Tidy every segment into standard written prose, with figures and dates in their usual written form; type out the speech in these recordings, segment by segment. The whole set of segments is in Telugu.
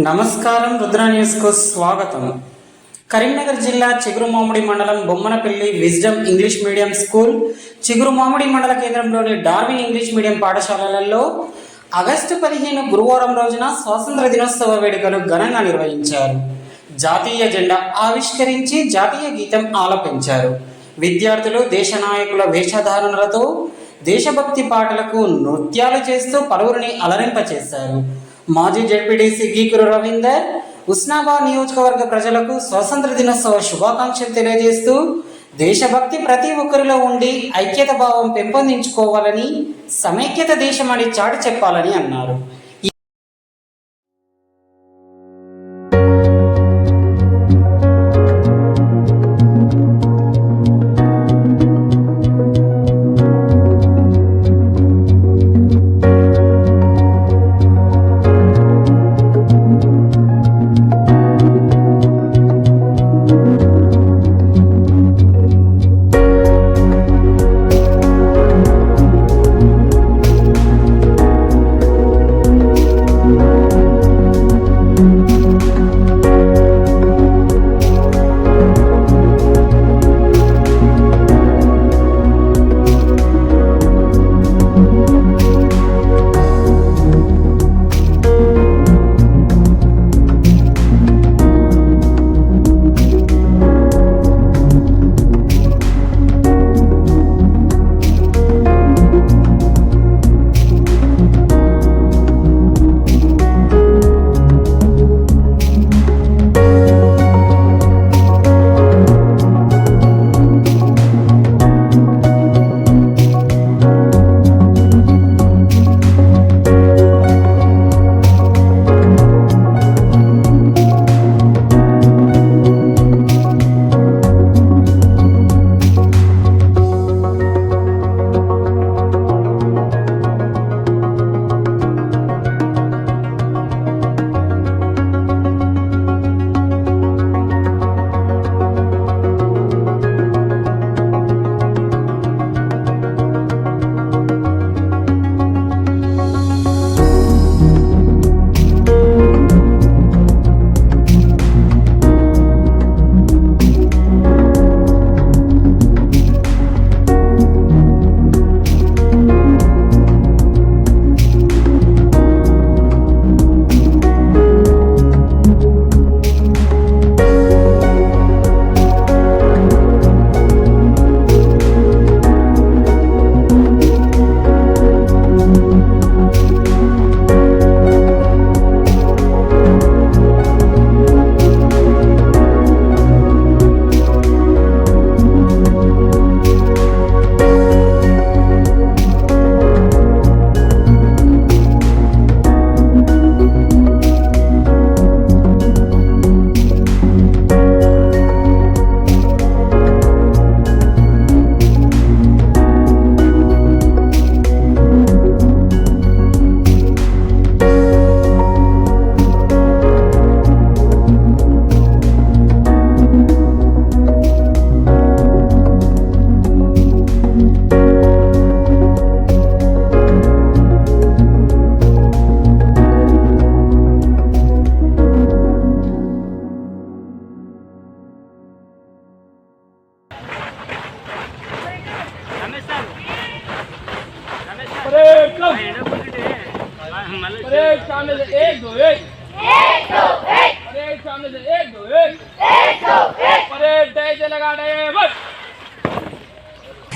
నమస్కారం, రుద్ర న్యూస్కు స్వాగతం. కరీంనగర్ జిల్లా చిగురుమామిడి మండలం Bommanapalli wisdom English medium school, Chigurumamidi మండల కేంద్రంలోని డార్విన్ ఇంగ్లీష్ మీడియం పాఠశాలలలో ఆగస్టు 15 గురువారం రోజున స్వాతంత్ర దినోత్సవ వేడుకలు ఘనంగా నిర్వహించారు. జాతీయ జెండా ఆవిష్కరించి జాతీయ గీతం ఆలపించారు. విద్యార్థులు దేశ నాయకుల వేషధారణలతో దేశభక్తి పాటలకు నృత్యాలు చేస్తూ పలువురిని అలరింపచేశారు. మాజీ జెడ్పీటీసీ గీకురు రవీందర్ ఉస్నాబాద్ నియోజకవర్గ ప్రజలకు స్వాతంత్ర దినోత్సవ శుభాకాంక్షలు తెలియజేస్తూ దేశభక్తి ప్రతి ఒక్కరిలో ఉండి ఐక్యత భావం పెంపొందించుకోవాలని, సమైక్యత దేశం అని చాటి చెప్పాలని అన్నారు. सामने से एक दो एक सामने से एक दो एक परेड जय लगा रहे बस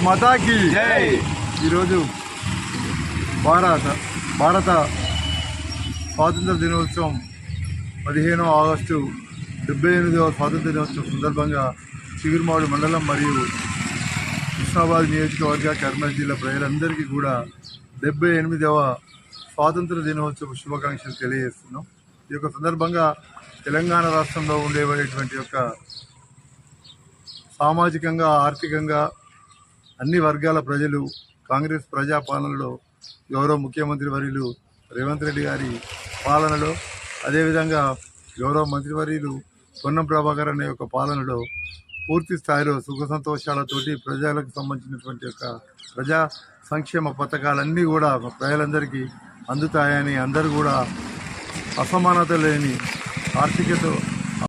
माता की जय। భారత స్వాతంత్ర దినోత్సవం 15 ఆగస్టు 78వ స్వాతంత్ర దినోత్సవం సందర్భంగా చిగురుమామిడి మండలం మరియు ఉస్నాబాద్ నియోజకవర్గ కరీంనగర్ జిల్లా ప్రజలందరికీ కూడా 78వ స్వాతంత్ర దినోత్సవ శుభాకాంక్షలు తెలియజేస్తున్నాం. ఈ యొక్క సందర్భంగా తెలంగాణ రాష్ట్రంలో ఉండేటువంటి యొక్క సామాజికంగా, ఆర్థికంగా అన్ని వర్గాల ప్రజలు కాంగ్రెస్ ప్రజాపాలనలో గౌరవ ముఖ్యమంత్రి వర్యులు రేవంత్ రెడ్డి గారి పాలనలో, అదేవిధంగా గౌరవ మంత్రివర్యులు పొన్నం ప్రభాకర్ అనే యొక్క పాలనలో పూర్తి స్థాయిలో సుఖ సంతోషాలతోటి ప్రజలకు సంబంధించినటువంటి యొక్క ప్రజా సంక్షేమ పథకాలన్నీ కూడా ప్రజలందరికీ అందుతాయని అందరూ కూడా అసమానత లేని ఆర్థికత